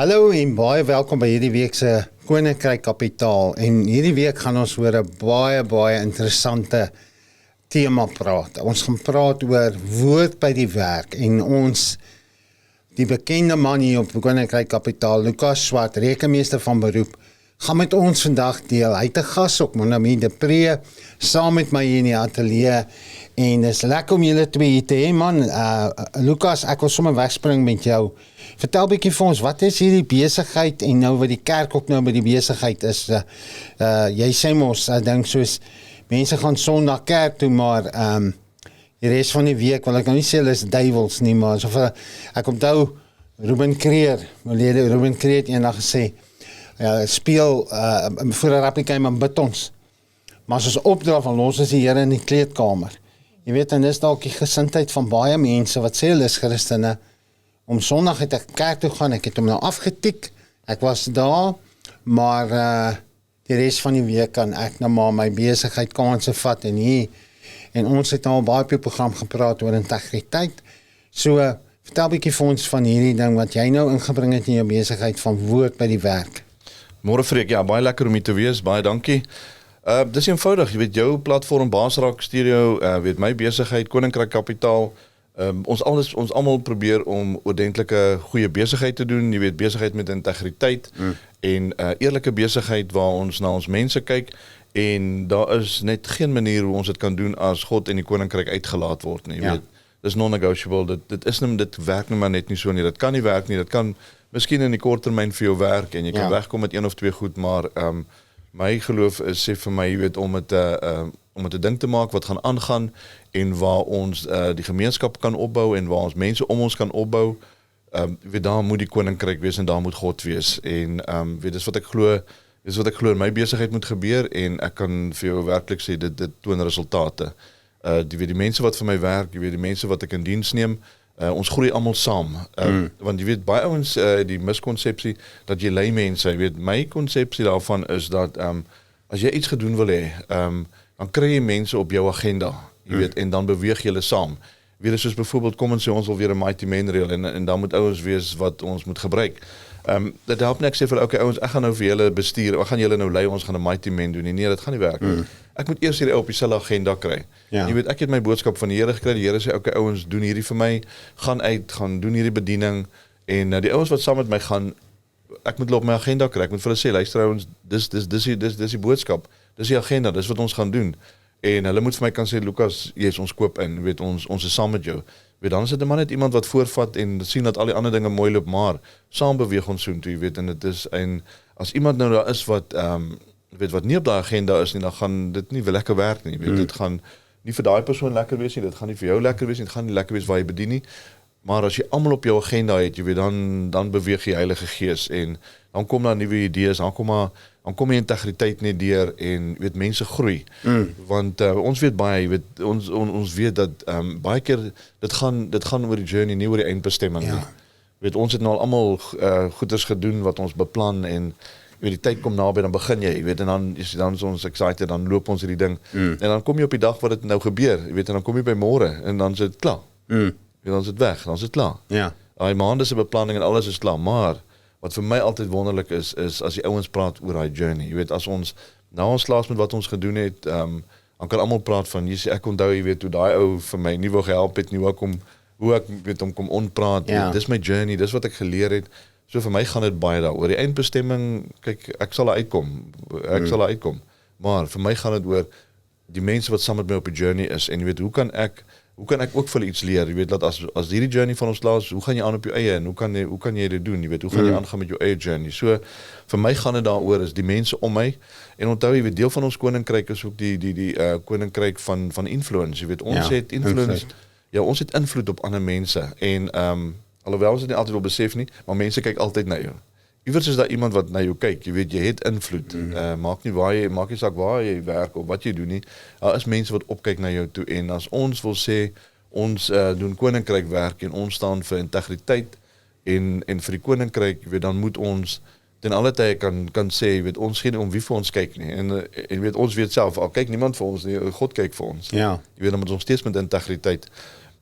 Hallo en baie welkom by hierdie week se Koninkryk Kapitaal. En hierdie week gaan ons oor 'n baie interessante tema praat. Ons gaan praat oor woord by die werk en die bekende man hier op Koninkryk Kapitaal, Lukas Swart, rekenmeester van beroep, gaan met ons vandag deel. Hy het 'n gas op, Monami de Pre, saam met my hier in die ateljee. En dis lekker om julle twee hier te hê, man. Lukas, ek wil sommer wegspring met jou. Vertel bietjie vir ons, wat is hierdie besigheid en nou wat die kerk ook nou by die besigheid is? Jy sê mos, ek dink soos mense gaan Sondag kerk toe, maar die res van die week, wil ek nou nie sê hulle is duiwels nie, maar asof ek onthou Ruben Kreer het eendag gesê, speel voor 'n rappie game en bid ons. Maar as ons opdra van ons is die Here in die kleedkamer. Jy weet, en dis dalk die gesindheid van baie mense wat sê hulle is Christene, om Sondag het ek kerk toe gaan, ek het hom nou afgetik, ek was daar, maar die res van die week kan ek nou maar my besigheid kanse vat en ons het al baie op die program gepraat oor integriteit. So, vertel bietjie vir ons van hierdie ding wat jy nou ingebring het in jou besigheid van woord by die werk. Môre Freek, ja, baie lekker om hier te wees, baie dankie. Dis eenvoudig, jy weet, jou platform, Basraak Studio, weet my besigheid, Koninkryk Kapitaal, ons almal probeer om ordentlike goeie besigheid te doen, jy weet, besigheid met integriteit en eerlike besigheid waar ons na ons mense kyk en daar is net geen manier hoe ons dit kan doen as God en die Koninkryk uitgelaat word nie, jy weet. Dis non-negotiable, dit werk nou maar net nie so nie, dit kan nie werk nie, dit kan miskien in die kort termyn vir jou werk en jy kan wegkom met een of twee goed, maar my geloof is, sê vir my, jy weet, om het 'n ding te maak wat gaan aangaan en waar ons die gemeenskap kan opbou en waar ons mense om ons kan opbou, weet, daar moet die Koninkryk wees en daar moet God wees en weet, dis wat ek glo in my besigheid moet gebeur en ek kan vir jou werklik sê, dit toon resultate. Die mense wat vir my werk, jy weet, die mense wat ek in diens neem, ons groei almal saam, want jy weet, baie ouens die miskonsepsie dat jy lei mense, jy weet, my konsepsie daarvan is dat as jy iets gedoen wil hê, dan kry jy mense op jou agenda, jy weet, en dan beweeg julle saam. Weer soos byvoorbeeld, kom ons sê ons wil weer 'n Mighty Man reël en dan moet ouens wees wat ons moet gebruik. Dit help nie ek sê vir okay ouens, ek gaan nou vir julle bestuur, ek gaan julle nou lei, ons gaan 'n Mighty Man doen. Nee, dit gaan nie werk nie. Ek moet eers hierdie op dieselfde agenda kry. Jy weet, ek het my boodskap van die Here gekry. Die Here sê okay ouens, doen hierdie vir my, gaan doen hierdie bediening en die ouens wat saam met my gaan, ek moet hulle op my agenda kry. Ek moet vir hulle sê, luister ouens, dis die boodskap. Dis die agenda, dis wat ons gaan doen. En hulle moet vir my kan sê, Lukas, yes, ons koop in, weet, ons is saam met jou. Weet, dan is dit maar net iemand wat voorvat en sien dat al die ander dinge mooi loop, maar saam beweeg ons soontoe, weet, en dit is, en as iemand nou daar is wat, weet, wat nie op daai agenda is nie, dan gaan dit nie lekker werk nie, weet, dit gaan nie vir daai persoon lekker wees nie, dit gaan nie vir jou lekker wees nie, dit gaan nie lekker wees waar jy bedien nie, maar as jy almal op jou agenda het, jy weet, dan beweeg die Heilige Gees en dan kom daar nuwe idees, dan kom die integriteit net deur en weet mense groei. Want ons weet baie, weet ons weet dat baie keer dit gaan oor die journey, nie oor die eindbestemming nie. Weet ons het nou al almal goeders gedoen wat ons beplan en weet die tyd kom naby, dan begin jy, weet, en dan is ons excited, dan loop ons hierdie ding en dan kom jy op die dag wat dit nou gebeur, weet, en dan kom jy by môre en dan is dit klaar. Dan is dit weg, dan is dit klaar. Daai maande se beplanning en alles is klaar, maar wat vir my altyd wonderlik is as die ouens praat oor daai journey. Jy weet, as ons na ons laas met wat ons gedoen het, dan kan almal praat van, jy sê, ek onthou, jy weet, hoe daai ou vir my nie wou gehelp het nie, hoe ek weet hom kom onpraat. Dis my journey, dis wat ek geleer het. So vir my gaan dit baie daaroor. Die eindbestemming, kyk, ek sal daar uitkom. Maar vir my gaan dit oor die mense wat saam met my op die journey is en jy weet, hoe kan ek ook vir iets leer, jy weet, dat as hierdie journey van ons laas, hoe gaan jy aan op jou eie en hoe kan jy dit doen, jy weet, hoe gaan jy aangaan met jou eie journey, so, vir my gaan dit daaroor, is die mense om my, en onthou, jy weet, deel van ons koninkryk is ook die koninkryk van influence, jy weet, ons het influence, ons het invloed op ander mense, en alhoewel ons dit nie altyd wil besef nie, maar mense kyk altyd na jou. Iewers is daar iemand wat na jou kyk, jy weet, jy het invloed, maak nie saak waar jy werk of wat jy doen nie, daar is mense wat opkyk na jou toe, en as ons wil sê, ons doen koninkryk werk, en ons staan vir integriteit, en vir die koninkryk, jy weet, dan moet ons ten alle tye kan sê, jy weet, ons geen om wie vir ons kyk nie, en jy weet, ons weet self, al kyk niemand vir ons nie, God kyk vir ons, jy weet, dan moet ons steeds met integriteit,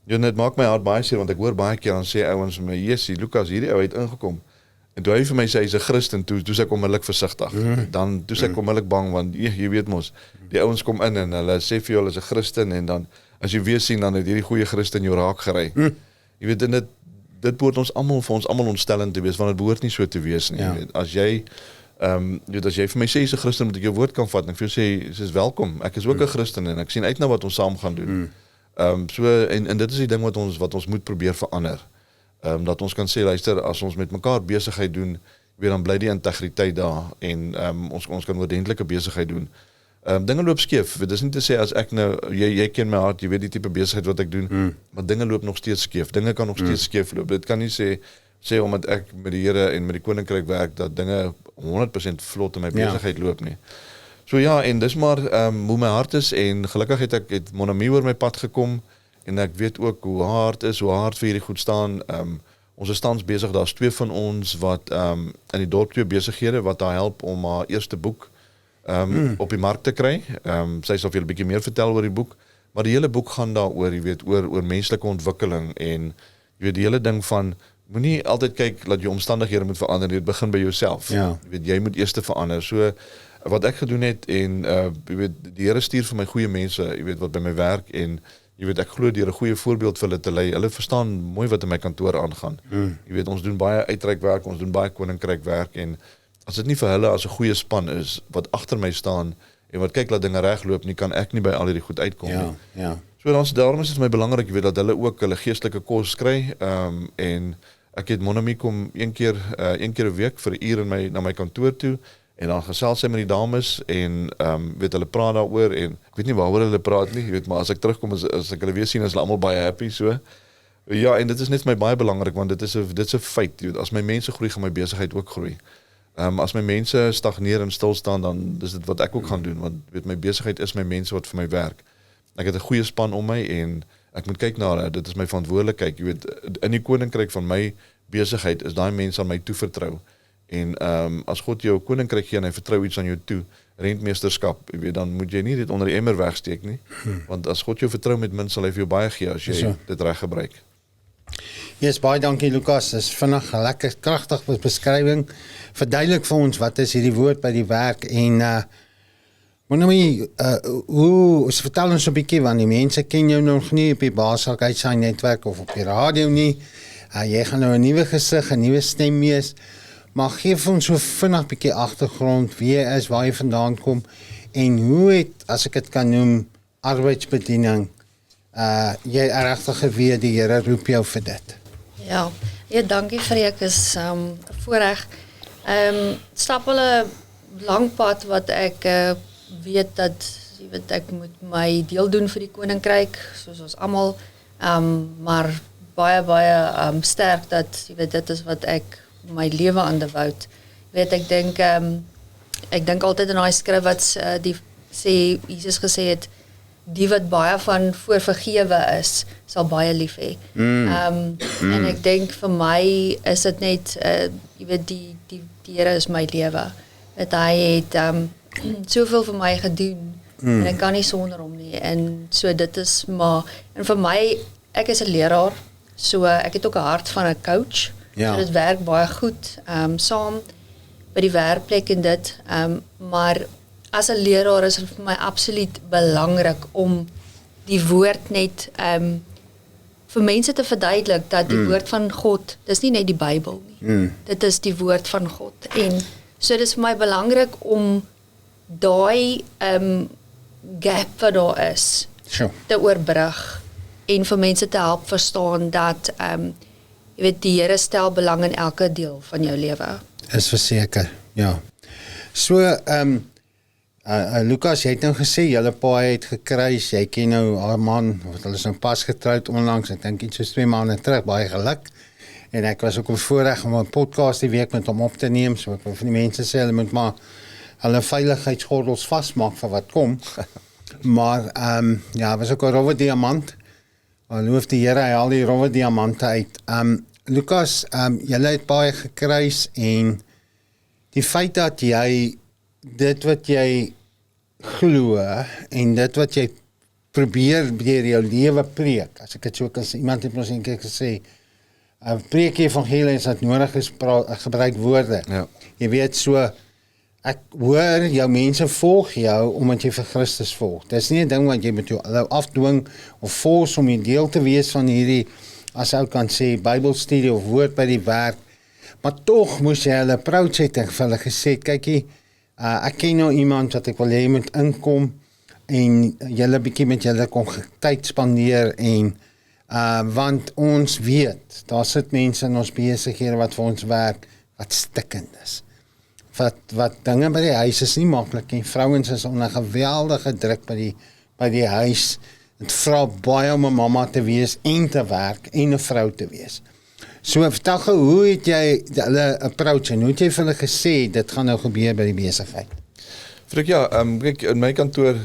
dit maak my hart baie seer, want ek hoor baie keer, dan sê ouens my, Jessie, Lukas, hierdie ou het ingekom, En toe hy vir my sê hy's 'n Christen, toe is ek onmiddellik versigtig. Dan toe is ek onmiddellik bang want jy weet mos, die ouens kom in en hulle sê vir jou hulle is 'n Christen en dan as jy weer sien dan het hierdie goeie Christen jou raak gery. Jy weet en dit behoort ons almal ontstellend te wees want dit behoort nie so te wees nie. Jy weet, as jy as jy vir my sê jy's 'n Christen moet ek jou woord kan vat en ek vir jou sê jy's welkom. Ek is ook 'n Christen en ek sien uit na wat ons saam gaan doen. So en dit is die ding wat ons moet probeer verander. Dat ons kan sê luister as ons met mekaar besigheid doen, weer dan bly die integriteit daar en ons kan oordentlike besigheid doen. Dinge loop skeef. Dit is nie te sê as ek nou jy ken my hart, jy weet die tipe besigheid wat ek doen, maar dinge loop nog steeds skeef. Dinge kan nog steeds skeef loop. Dit kan nie sê omdat ek met die Here en met die koninkryk werk dat dinge 100% vlot in my besigheid loop nie. So ja, en dis maar hoe my hart is en gelukkig het Monami oor my pad gekom en ek weet ook hoe hard vir hierdie goed staan. Ons is tans besig, daar's 2 van ons wat in die dorp 2 besighede wat haar help om haar eerste boek op die mark te kry. Sy sal vir julle 'n bietjie meer vertel oor die boek, maar die hele boek gaan daaroor, jy weet, oor menslike ontwikkeling en jy weet die hele ding van moenie altyd kyk dat jou omstandighede moet verander, dit begin by jouself. Ja. Jy weet jy moet eers verander. So wat ek gedoen het en jy weet die Here stuur vir my goeie mense, jy weet wat by my werk en jy weet ek glo deur 'n goeie voorbeeld vir hulle te lei. Hulle verstaan mooi wat in my kantoor aangaan. Jy weet ons doen baie uitreikwerk, ons doen baie koninkrykwerk en as dit nie vir hulle as 'n goeie span is wat agter my staan en wat kyk dat dinge regloop nie, kan ek nie by al hierdie goed uitkom nie. Ja. So daarom is dit vir my belangrik, jy weet dat hulle ook hulle geestelike kos kry en ek het Monami kom een keer 'n week vir 'n uur na my kantoor toe en dan gesels sy met die dames en weet hulle praat daaroor en ek weet nie waaroor hulle praat nie, jy weet maar as ek terugkom as ek hulle weer sien is hulle almal baie happy so. Ja, en dit is net vir my baie belangrik want dit is 'n feit, jy weet as my mense groei gaan my besigheid ook groei. As my mense stagneer en stil staan dan dis dit wat ek ook gaan doen want weet my besigheid is my mense wat vir my werk. Ek het 'n goeie span om my en ek moet kyk na hulle, dit is my verantwoordelikheid, jy weet in die koninkryk van my besigheid is daai mense aan my toevertrou. En as God jou koninkryk gee en hy vertrou iets aan jou toe, rentmeesterskap, jy weet dan moet jy nie dit onder die emmer wegsteek nie. Want as God jou vertrou met min sal hy vir jou baie gee as jy dit reg gebruik. Yes, baie dankie Lukas. Dis vinnig 'n lekker kragtige beskrywing. Verduidelik vir ons wat is hierdie woord by die werk en Monami, vertel ons 'n bietjie want die mense ken jou nog nie op die Baasrak Uitsaai netwerk of op die radio nie. Jy gaan nou 'n nuwe gesig, 'n nuwe stem wees. Maar gee vir ons so vinnig 'n bietjie agtergrond wie jy is, waar jy vandaan kom en hoe het, as ek dit kan noem, arbeidsbediening jy regtig geweet die Here roep jou vir dit. Ja, dankie Freek, is 'n voorreg. Stap al 'n lang pad wat ek weet dat jy weet ek moet my deel doen vir die koninkryk soos ons almal, maar baie sterk dat jy weet dit is wat ek my lewe aan devout. Weet ek dink altyd aan daai skrif wat die sê Jesus gesê het die wat baie van voor vergewe is, sal baie lief hê. En ek dink vir my is dit net jy weet die Here is my lewe. Dat hy het soveel vir my gedoen en ek kan nie sonder hom nie. En so dit is maar en vir my ek is 'n leraar, so ek het ook 'n hart van 'n coach. Ja. So dit werk baie goed saam by die werkplek en dit maar as 'n leraar is dit vir my absoluut belangrik om die woord net vir mense te verduidelik dat die woord van God, dis nie net die Bybel nie. Dit is die woord van God. En so dis vir my belangrik om daai gap wat daar is te oorbrug en vir mense te help verstaan dat jy weet die Here stel belang in elke deel van jou lewe. Is verseker, ja. So Lukas, jy het nou gesê julle pa het gekruis, jy ken nou haar man, hulle is nou pas getroud onlangs, ek dink iets soos 2 maande terug, baie geluk. En ek was ook voorreg om 'n podcast die week met hom op te neem, so ek wil vir die mense sê hulle moet maar hulle veiligheidsgordels vasmaak vir wat kom. Maar ja, was ook 'n rowwe diamant. Loof die Here, hy haal die rowwe diamante uit. Lukas, julle het baie gekruis en die feit dat jy dit wat jy glo en dit wat jy probeer deur jou lewe preek, as ek dit so kan sê, iemand het ons eendag gesê, preek die evangelie as dit nodig is, gebruik woorde. Ja. Jy weet so, ek hoor jou mense volg jou omdat jy vir Christus volg. Dis nie 'n ding wat jy moet jou afdwing of force om 'n deel te wees van hierdie, as ou kan sê, Bybelstudie of woord by die werk. Maar tog moes jy hulle approach het en vir hulle gesê, kykie, ek ken nou iemand wat ek wil hê moet inkom en julle bietjie met julle kon tyd spandeer en want ons weet, daar sit mense in ons besighede wat vir ons werk wat stikkend is. Wat dinge by die huis is nie maklik nie. Vrouens is onder geweldige druk by die huis. Dit vra baie om 'n mamma te wees en te werk en 'n vrou te wees. So vertel gou, hoe het jy hulle approach en hoe het jy vir hulle gesê dit gaan nou gebeur by die besigheid? Frik, ja, kyk, in my kantoor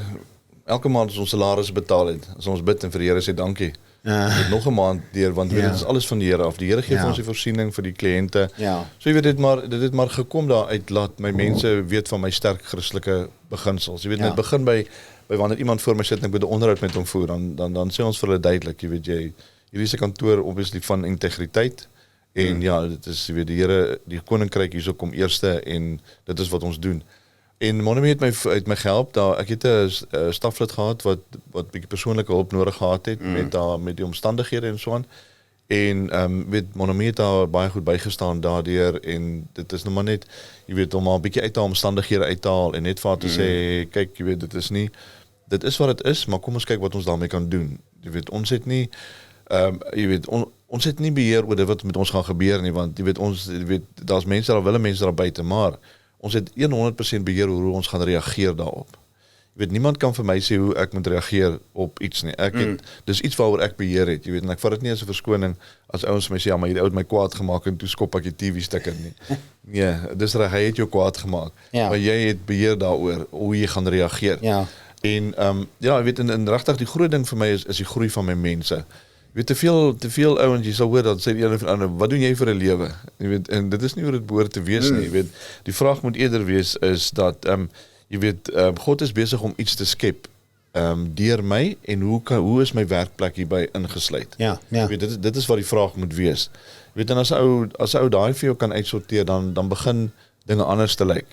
elke maand as ons salaris betaal het, as ons bid en vir die Here sê dankie. Dit nog 'n maand deur, want weet, dit is alles van die Here af. Die Here gee vir ons die voorsiening vir die kliënte. So jy weet dit het maar gekom daar uit, laat my mense weet van my sterk Christelike beginsels. Jy weet, net begin by wanneer iemand voor my sit en ek moet 'n onderhoud met hom voer, dan sê ons vir hulle duidelik, jy weet, hierdie is 'n kantoor obviously van integriteit. En ja, dit is, jy weet, die Here, die koninkryk hierso kom eerste en dit is wat ons doen. En Monomie het my gehelp daar. Ek het 'n staflid gehad wat bietjie persoonlike hulp nodig gehad het met die omstandighede en so aan. En weet, Monomie het daar baie goed bygestaan daardeur en dit is nou maar net, jy weet, om maar 'n bietjie uit die omstandighede uit te haal en net vir haar te sê, kyk, jy weet, dit is wat dit is, maar kom ons kyk wat ons daarmee kan doen. Jy weet, ons het nie jy weet, ons het nie beheer oor dit wat met ons gaan gebeur nie, want jy weet, daar's mense daar, wille mense daar buite, maar ons het 100% beheer oor hoe ons gaan reageer daarop. Jy weet, niemand kan vir my sê hoe ek moet reageer op iets nie. Dis iets waaroor ek beheer het, jy weet, en ek vat dit nie as 'n verskoning as ouens my sê, ja, maar hierdie ou het my kwaad gemaak en toe skop ek die TV-stuk in nie. Nee, dis reg, hy het jou kwaad gemaak. Maar jy het beheer daaroor hoe jy gaan reageer. En ja, jy weet, en regtig die groot ding vir my is die groei van my mense. Jy weet, te veel ouens, jy sal hoor dat sê die ene van ander, wat doen jy vir 'n lewe? Jy weet, en dit is nie hoe dit behoort te wees nie. Jy weet, die vraag moet eerder wees is dat jy weet, God is besig om iets te skep deur my en hoe is my werkplek hierby ingesluit? Jy weet, dit is wat die vraag moet wees. Jy weet, en as 'n ou daai vir jou kan uitsorteer, dan begin dinge anders te lyk.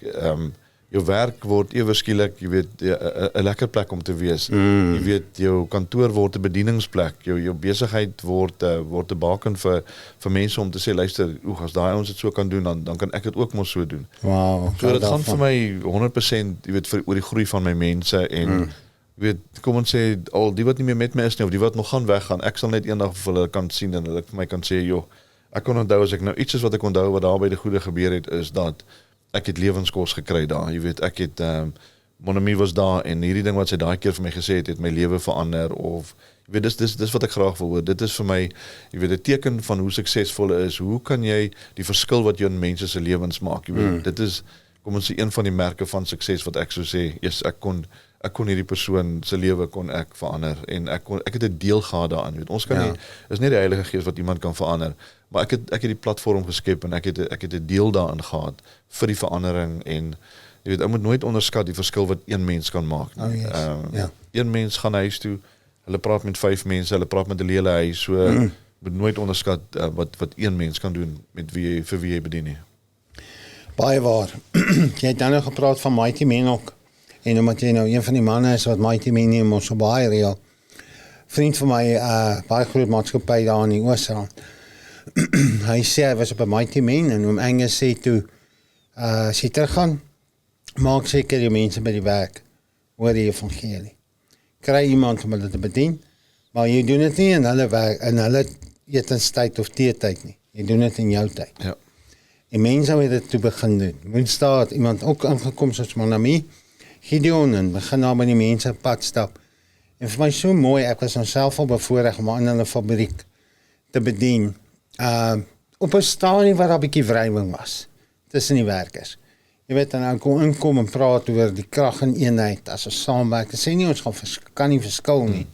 Jou werk word ewe skielik, jy weet, 'n lekker plek om te wees. Jy weet, jou kantoor word 'n bedieningsplek. Jou besigheid word 'n baken vir mense om te sê, luister, as daai ons dit so kan doen, dan kan ek dit ook mos so doen. Wow. So dit gaan vir my 100%, jy weet, oor die groei van my mense en jy weet, kom ons sê, al die wat nie meer met my is nie, of die wat nog gaan weggaan, ek sal net eendag vir hulle kan sien en hulle vir my kan sê, joh, ek kon onthou, as ek nou iets is wat ek onthou wat daar by die goeie gebeur het, is dat ek het lewenskos gekry daar, jy weet, ek het, Monomie was daar, en hierdie ding wat sy daai keer vir my gesê het my lewe verander, of, jy weet, dis wat ek graag wil hoor, dit is vir my, jy weet, 'n teken van hoe suksesvol is, hoe kan jy die verskil wat jy in mense se lewens maak, jy weet, dit is, kom ons sê, een van die merke van sukses wat ek so sê, ek kon hierdie persoon se lewe kon ek verander, en ek het 'n deel gehad daaraan, weet, ons kan nie, is nie die Heilige Gees wat iemand kan verander, maar ek het die platform geskep, en ek het 'n deel daarin gehad, vir die verandering, en, jy weet, ek moet nooit onderskat die verskil wat een mens kan maak, een mens gaan huis toe, hulle praat met 5 mense, hulle praat met 'n hele huis, so, moet nooit onderskat, wat een mens kan doen, vir wie jy bedien nie. Baie waar. Jy het dan nog gepraat van Mighty Men ook. En omdat jy nou een van die manne is wat Mighty Men neem ons so baie reël. Vriend van my, baie groot maatskappy daar in die Oos-Rand. Hy sê hy was op 'n Mighty Men en oom Angus sê toe, as jy teruggaan, maak seker die mense by die werk hoor die evangelie. Kry iemand om hulle te bedien, maar jy doen dit nie in hulle werk, in hulle etenstyd of teetyd nie. Jy doen dit in jou tyd. Ja. En mense het dit toe begin doen. Woensdaag het iemand ook aangekom soos Monomie, Gideon, en begin daar by die mense pad stap. En vir my so mooi, ek was onsself al bevoorreg om in hulle fabriek te bedien. Op 'n stadium waar daar 'n bietjie wrywing was tussen die werkers. Jy weet, dan kon inkom en praat oor die krag en eenheid as ons saamwerk. Ek sê nie ons kan nie verskil nie,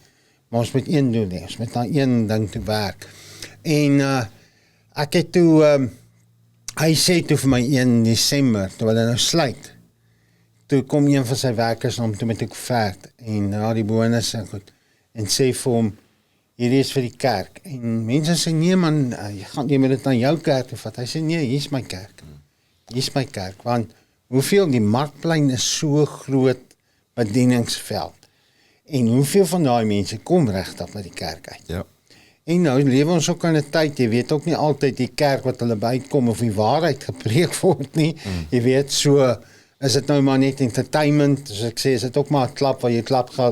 maar ons moet een doen nie. Ons moet aan een ding te werk. En ek het toe hy sê toe vir my 1 Desember, toe hulle nou sluit, toe kom een van sy werkers na hom toe met 'n koevert en na die bonus en goed, en sê vir hom, hierdie is vir die kerk. En mense sê, nee man, jy moet dit na jou kerk toe vat. Hy sê, nee, hier is my kerk. Hier is my kerk, want hoeveel, die Markplein is so groot bedieningsveld. En hoeveel van daai mense kom regtig by die kerk uit. Ja. En nou lewe ons ook in 'n tyd, jy weet ook nie altyd die kerk wat hulle bykom of die waarheid gepreek word nie. Jy weet, so is dit nou maar net entertainment, soos ek sê, is dit ook maar 'n klap waar jy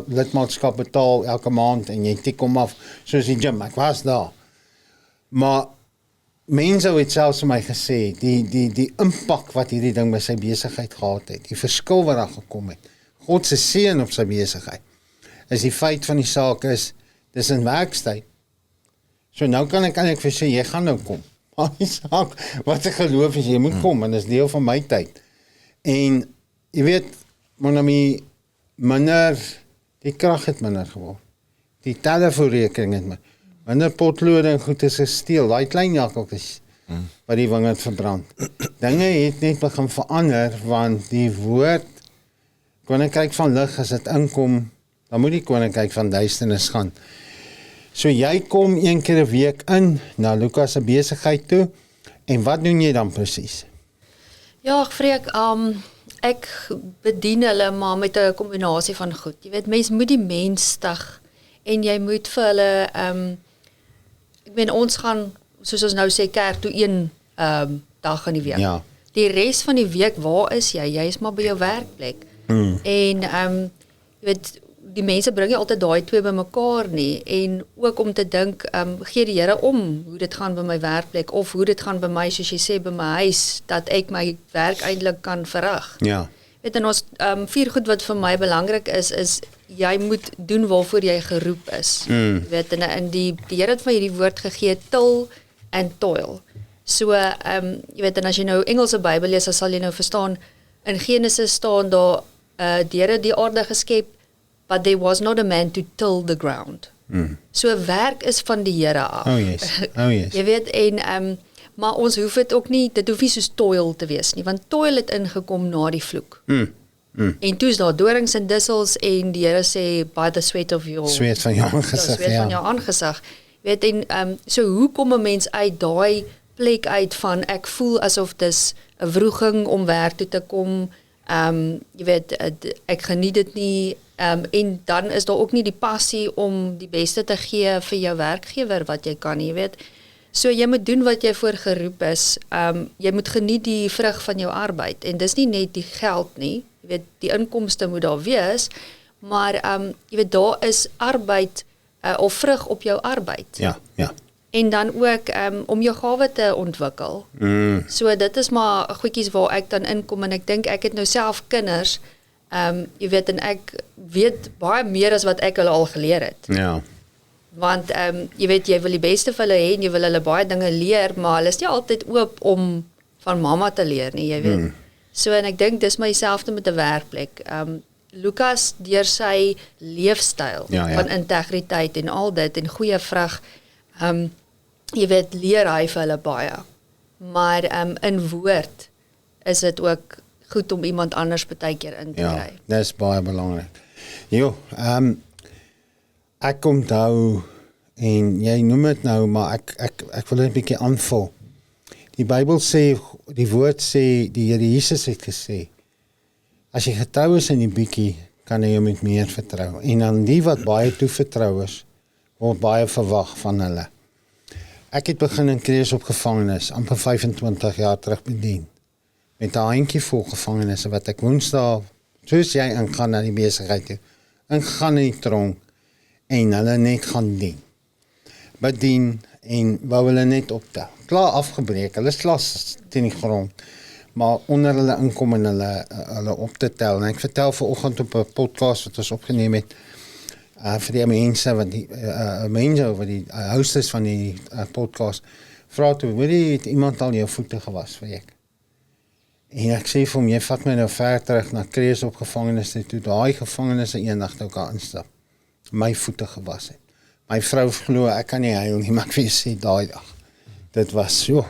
lidmaatskap betaal elke maand en jy tik hom af, soos die gym, ek was daar. Maar mense het selfs vir my gesê, die impak wat hierdie ding by sy besigheid gehad het, die verskil wat daar gekom het, God se seën op sy besigheid, is die feit van die saak is, dis in werkstyd. So nou kan ek vir sê, jy gaan nou kom. Maar die saak, wat ek geloof is, jy moet kom, en dis deel van my tyd. En, jy weet, Monami, die krag het minder geword. Die telefoonrekening het minder potlode en goed is gesteel. Daai klein jakkeltjies, wat die wingerd verbrand. Dinge het net begin verander, want die woord, koninkryk van lig, as dit inkom, dan moet die koninkryk van duisternis gaan. So jy kom 1 keer 'n week in, na Lukas se besigheid toe, en wat doen jy dan presies? Ja, Freek, ek bedien hulle maar met 'n kombinasie van goed. Jy weet, mens moet die mens stig, en jy moet vir hulle, ek meen, ons gaan, soos ons nou sê, kerk toe 1 dag in die week. Ja. Die res van die week, waar is jy? Jy is maar by jou werkplek. En, jy weet, die mense bring nie altyd daai twee bymekaar nie, en ook om te dink, gee die Here om hoe dit gaan by my werkplek, of hoe dit gaan by my, soos jy sê, by my huis, dat ek my werk eintlik kan verrig. Ja. Weet, en ons 4 goed wat vir my belangrik is jy moet doen waarvoor jy geroep is. Weet, en die Here het vir my hierdie woord gegee, till and toil. So, jy weet, en as jy nou Engelse Bybel lees, dan sal jy nou verstaan, in Genesis staan daar, die Here die aarde geskep, but there was not a man to till the ground. So werk is van die Here af. Oh yes. Jy weet, en maar ons hoef dit ook nie, dit hoef nie soos toil te wees nie, want toil het ingekom na die vloek. En toe is daar dorings en dussels, en die Here sê, by the sweat of your... Sweet van jou aangesig, sweat van jou aangesig. Weet, en so hoe kom 'n mens uit daai plek uit van, ek voel asof dis 'n wroging om werk toe te kom, jy weet, ek geniet dit nie, en dan is daar ook nie die passie om die beste te gee vir jou werkgewer wat jy kan, jy weet. So jy moet doen wat jy voor geroep is, jy moet geniet die vrug van jou arbeid, en dis nie net die geld nie, jy weet, die inkomste moet daar wees, maar jy weet, daar is arbeid, of vrug op jou arbeid. Ja. En dan ook om jou gawe te ontwikkel. So dit is maar goedjies waar ek dan inkom, en ek dink ek het nou self kinders, jy weet, en ek weet baie meer as wat ek hulle al geleer het. Ja. Want jy weet, jy wil die beste vir hulle hê, en jy wil hulle baie dinge leer, maar hulle is nie altyd oop om van mamma te leer nie, jy weet. So, en ek dink dis my selfde met 'n werkplek. Lukas, deur sy leefstyl van integriteit en al dit, en goeie vrug, jy weet, leer hy vir hulle baie. Maar in woord is dit ook goed om iemand anders partykeer in te kry. Ja, dis baie belangrik. Jo, ek onthou, en jy noem dit nou, maar ek wil dit 'n bietjie aanvul. Die Bybel sê, die woord sê, die Here Jesus het gesê, as jy getrou is in die bietjie, kan jy met meer vertrou. En aan die wat baie toevertrou is, word baie verwag van hulle. Ek het begin in Kreeusop gevangenis, amper 25 jaar terug bedien, met 'n handjie vol gevangenisse, wat ek woensdae, soos jy ingaan na die besigheid toe, ingaan in die tronk, en hulle net gaan dien. Bedien, en wou hulle net optel. Klaar afgebreek, hulle is klaar teen die grond, maar onder hulle inkom en hulle op te tel. En ek vertel vanoggend op 'n podcast wat ons opgeneem het, vir die mense wat die hostess van die podcast vra toe, hoor jy, het iemand al jou voete gewas vir ek? En ek sê vir hom, jy vat my nou ver terug na Kreeusop gevangenis toe, daai gevangenisse eendag toe kan instap, my voete gewas het. My vrou glo, ek kan nie huil nie, maar ek wil sê, daai dag, dit was so.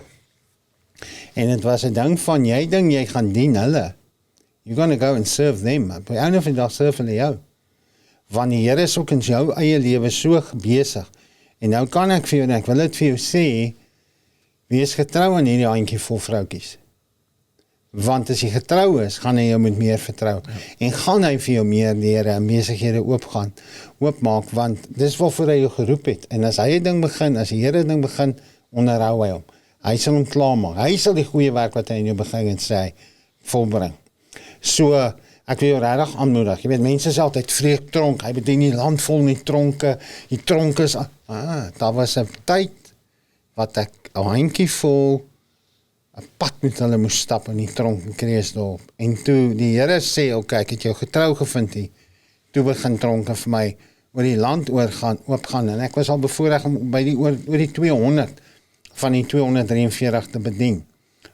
En het was 'n ding van, jy gaan dien hulle. You're gonna go and serve them. Op die einde van die dag serve hulle jou. Want die Here is ook in jou eie lewe so besig. En nou kan ek vir jou, en ek wil dit vir jou sê, wees getrou in hierdie handjie vol vroutjies. Want as jy getrou is, gaan hy jou met meer vertrou. En gaan hy vir jou meer leer en besighede oopmaak, want dis waarvoor hy jou geroep het. En as hy 'n ding begin, as die Here 'n ding begin, onderhou hy hom. Hy sal hom klaarmaak. Hy sal die goeie werk wat hy in jou begin het, sê hy, volbring. So, ek wil jou regtig aanmoedig. Jy weet, mense is altyd vreek tronk. Hy bedien die land vol met tronke. Die tronke is, daar was 'n tyd wat ek 'n handjie vol 'n pad met hulle moes stap in die tronk in Kreeusdorp. En toe die Here sê, okay, ek het jou getrou gevind hier. Toe begin tronke vir my oor die land oopgaan. En ek was al bevoorreg om by oor die 200 van die 243 te bedien.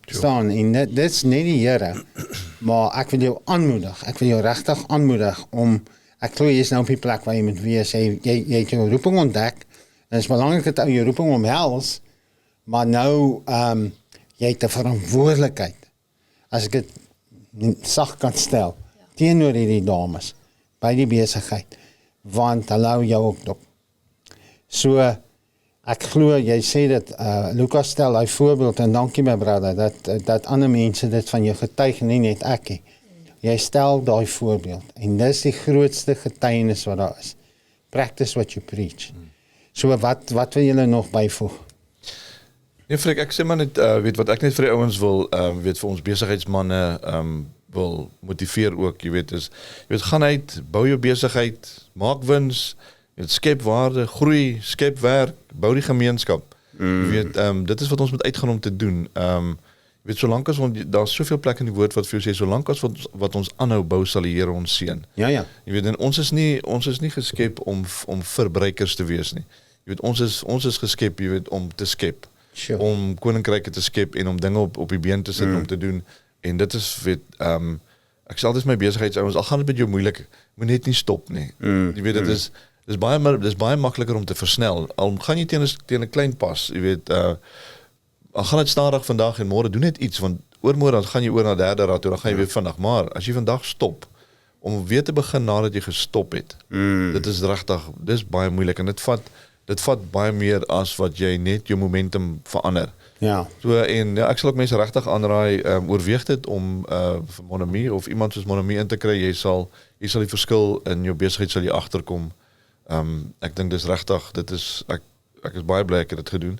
Staan, en dit is net die Here. Maar ek wil jou aanmoedig. Ek wil jou regtig aanmoedig om, ek glo jy is nou op die plek waar jy moet wees. Jy het jou roeping ontdek. En het is belangrik dat jy jou roeping omhels, maar nou jy het 'n verantwoordelikheid, as ek dit sag kan stel, teenoor hierdie dames, by die besigheid, want hulle hou jou ook dop. So, ek glo, jy sê dit, Lukas stel hy voorbeeld, en dankie my brother, dat ander mense dit van jou getuig, nie net ek nie. Jy stel daai voorbeeld, en dis die grootste getuienis wat daar is. Practice what you preach. So, wat wil julle nog byvoeg? Nee, Frik, ek sê maar net, weet wat ek net vir die ouens wil, weet vir ons besigheidsmanne, wil motiveer ook, jy weet, gaan uit, bou jou besigheid, maak wins, skep waarde, groei, skep werk, bou die gemeenskap. Jy weet, dit is wat ons moet uitgaan om te doen. Jy weet, solank as daar's soveel plek in die woord wat vir jou sê, solank as wat ons aanhou bou, sal die Here ons seën. Ja. Jy weet, en ons is nie geskep om verbruikers te wees nie. Jy weet, ons is geskep, jy weet, om te skep. Sure. Om koninkryke te skep en om dinge op die been te sit om te doen. En dit is, weet, ek sê altyd my besigheidsouens, al gaan dit met jou moeilik, moet net nie stop nie. Jy weet, dis baie makliker om te versnel. Al gaan jy teen 'n klein pas, jy weet, al gaan dit stadig vandag en môre, doen net iets, want oormôre dan gaan jy oor na derde raad toe, dan gaan jy weer vandag. Maar as jy vandag stop, om weer te begin nadat jy gestop het, dit is regtig, dis baie moeilik en dit vat baie meer as wat jy net jou momentum verander. Ja. So, en ja, ek sal ook mense regtig aanraai, oorweeg dit om vir Monami of iemand soos Monami in te kry, jy sal die verskil in jou besigheid sal jy agterkom. Ek dink dis regtig, ek is baie bly ek het dit gedoen.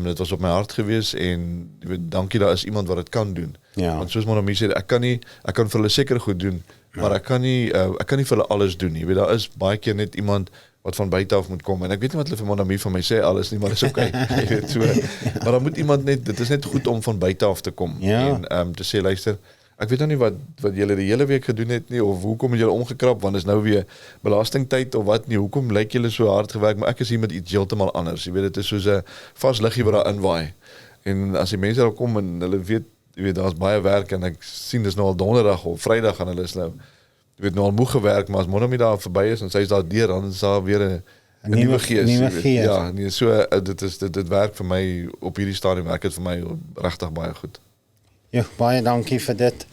Dit was op my hart gewees en jy weet, dankie daar is iemand wat dit kan doen. Ja. Want soos Monami sê, ek kan vir hulle seker goed doen, maar ek kan nie vir hulle alles doen. Jy weet, daar is baie keer net iemand wat van buite af moet kom, en ek weet nie wat hulle vir Monami van my sê alles nie, maar dis okay. Jy weet, so, maar dan moet iemand net, dit is net goed om van buite af te kom, en te sê, luister, ek weet nou nie wat julle die hele week gedoen het nie, of hoekom het julle omgekrap, want is nou weer belastingtyd, of wat nie, hoekom lyk julle so hard gewerk, maar ek is hier met iets heeltemal anders, jy weet, dit is soos 'n vas liggie wat daar inwaai, en as die mense daar kom, en hulle weet, jy weet, daar's baie werk, en ek sien dis nou al donderdag, of vrydag, en hulle is nou, jy weet, nou al moeg gewerk, maar as Monami daar verby is, en sy is daar deur, dan is daar weer 'n nuwe gees. Ja, nee, so, dit werk vir my, op hierdie stadium werk dit vir my regtig baie goed. Ja, baie dankie vir dit.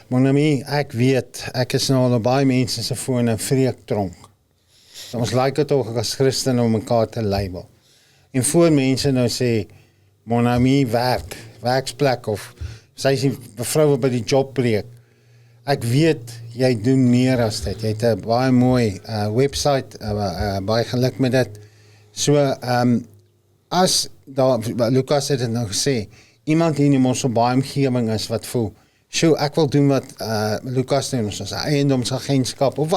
Monami, ek weet, ek is nou al baie mense se voor 'n vreektronk. So, ons like dit ook as Christen om mekaar te label. En voor mense nou sê, Monami werksplek, of sy is die vrou by die jobbreek. Ek weet, jy doen meer as dit. Jy het 'n baie mooi website, baie geluk met dit. So, as daar, Lukas het dit nou gesê, iemand hier in ons baie omgewing is wat voel, ek wil doen wat Lukas doen, ons eiendomsagentskap, of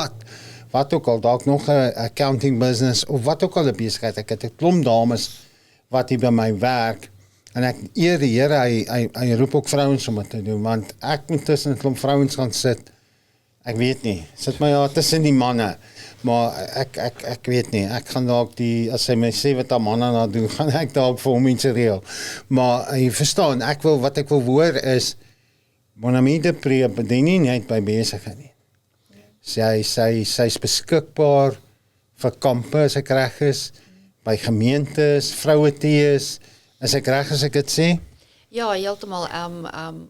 wat ook al, dalk nog 'n accounting business, of wat ook al 'n besigheid. Ek het 'n klomp dames wat hier by my werk, en ek eer die Here, hy roep ook vrouens om dit te doen, want ek moet tussen 'n klomp vrouens gaan sit. Ek weet nie, sit my daar tussen die manne, maar ek weet nie, ek gaan dalk as hy my sê wat 'n man aan haar doen, gaan ek dalk vir hom iets reël. Maar jy verstaan, wat ek wil hoor is, Monami de Pre bedien nie net by besigheid nie. Sy's beskikbaar vir kampe, as ek reg is, by gemeentes, vroue tees, as ek reg as ek dit sê? Ja, heeltemal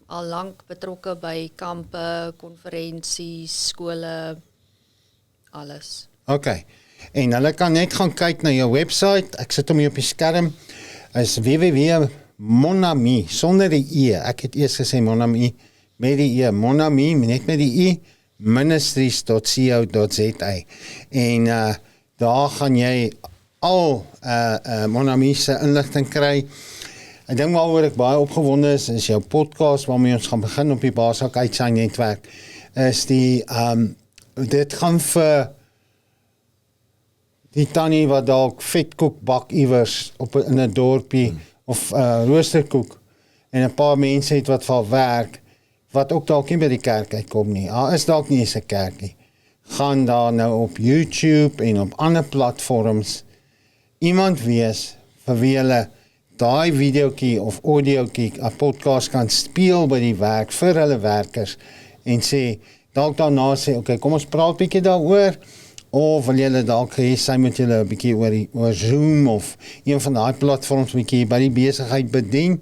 al lank betrokke by kampe, konferensies, skole, alles. Okay. En hulle kan net gaan kyk na jou webwerf. Ek sit hom hier op die skerm. Is www.monami sonder die e. Ek het eers gesê Monami met die e. Monami net met die e ministries.co.za. En daar gaan jy al Monami se inligting kry. Ek dink waaroor ek baie opgewonde is jou podcast waarmee ons gaan begin op die Baasrak Uitsaai netwerk. Is die dit gaan vir die tannie wat dalk vetkoek bak iewers in 'n dorpie of roosterkoek en 'n paar mense het wat vir werk wat ook dalk nie by die kerk uitkom nie. Is dalk nie eens 'n kerk nie. Gaan daar nou op YouTube en op ander platforms iemand wees vir wie hulle daai videoetjie of audioetjie 'n podcast kan speel by die werk vir hulle werkers en sê dalk daarna sê okay, kom ons praat 'n bietjie daaroor. Of wil julle dalk hê sy moet julle 'n bietjie oor Zoom of een van daai platforms bietjie by die besigheid bedien.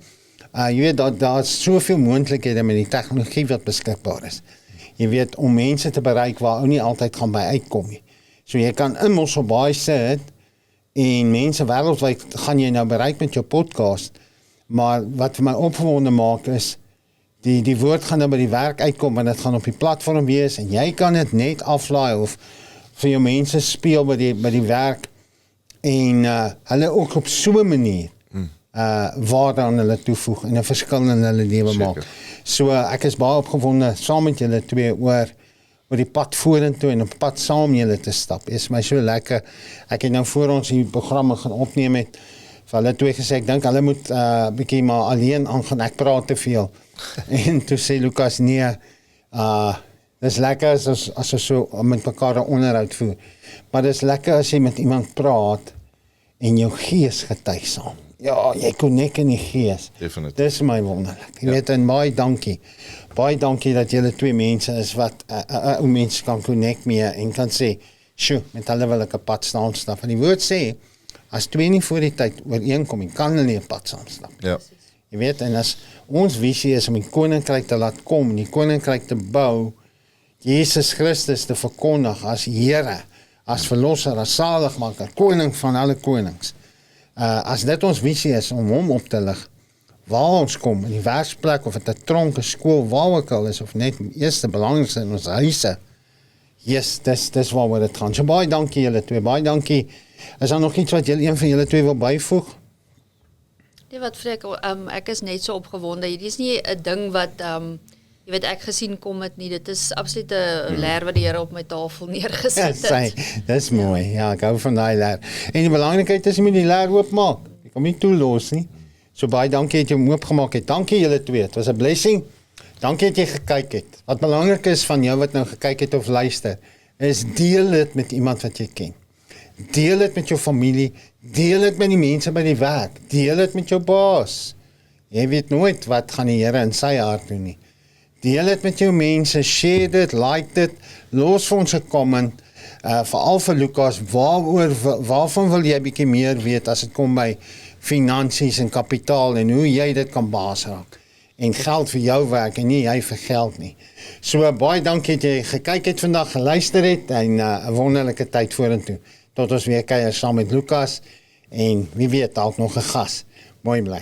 Jy weet daar's soveel moontlikhede met die tegnologie wat beskikbaar is. Jy weet om mense te bereik waar ou nie altyd gaan by uitkom nie. So jy kan in Mosselbaai sit en mense wêreldwyd gaan jy nou bereik met jou podcast. Maar wat vir my opgewonde maak is die woord gaan nou by die werk uitkom en dit gaan op die platform wees en jy kan dit net aflaai of vir jou mense speel by die werk en hulle ook op so 'n manier waarde aan hulle toevoeg en 'n verskil in hulle lewe maak. So ek is baie opgewonde saam met julle twee oor die pad vorentoe en op pad saam julle te stap. Dit is my so lekker. Ek het nou voor ons hier programme gaan opneem het vir hulle twee gesê ek dink hulle moet bietjie maar alleen aangaan. Ek praat te veel. En toe sê Lukas nee, dis lekker as ons so met mekaar 'n onderhoud voer. Maar dis lekker as jy met iemand praat en jou gees getuig saam. Ja, jy connect in die gees. Definitief. Dis my wonderlik. Jy weet en baie dankie. Baie dankie dat julle twee mense is wat ou mense kan connect mee en kan sê, "Sjoe, met hulle wil ek 'n pad saam stap." En die woord sê, as twee nie voor die tyd ooreenkom en kan hulle nie 'n pad saam stap. Ja. Jy weet en as ons visie is om die koninkryk te laat kom, die koninkryk te bou, Jesus Christus te verkondig as Here, as verlosser, as saligmaker, koning van alle konings. As dit ons visie is om hom op te lig, waar ons kom, in die werksplek of in 'n tronk, 'n skool, waar ook al is, of net eerste belangrikste in ons huise. Yes, dis waaroor dit gaan. So baie dankie julle twee, baie dankie. Is daar nog iets wat een van julle twee wil byvoeg? Nee, wat vreek, ek is net so opgewonde. Hierdie is nie 'n ding wat jy weet ek gesien kom het nie. Dit is absoluut 'n leer wat die Here op my tafel neergesit het. Dis mooi. Ja, ek hou van daai leer. En die belangrikheid is jy moet die leer oopmaak. Jy kan nie toelos nie. So baie dankie dat jy hom oopgemaak het. Dankie julle twee. Dit was 'n blessing. Dankie dat jy gekyk het. Wat belangrik is van jou wat nou gekyk het of luister, is deel dit met iemand wat jy ken. Deel dit met jou familie, deel dit met die mense by die werk, deel dit met jou baas. Jy weet nooit wat gaan die Here in sy hart doen nie. Deel dit met jou mense, share dit, like dit, los vir ons 'n comment, veral vir Lukas, waarvan wil jy bietjie meer weet as dit kom by finansies en kapitaal en hoe jy dit kan baas raak. En geld vir jou werk en nie jy vir geld nie. So baie dankie dat jy gekyk het vandag, geluister het en 'n wonderlike tyd vorentoe. Tot ons weer kuier saam met Lukas en wie weet dalk nog 'n gas. Mooi bly.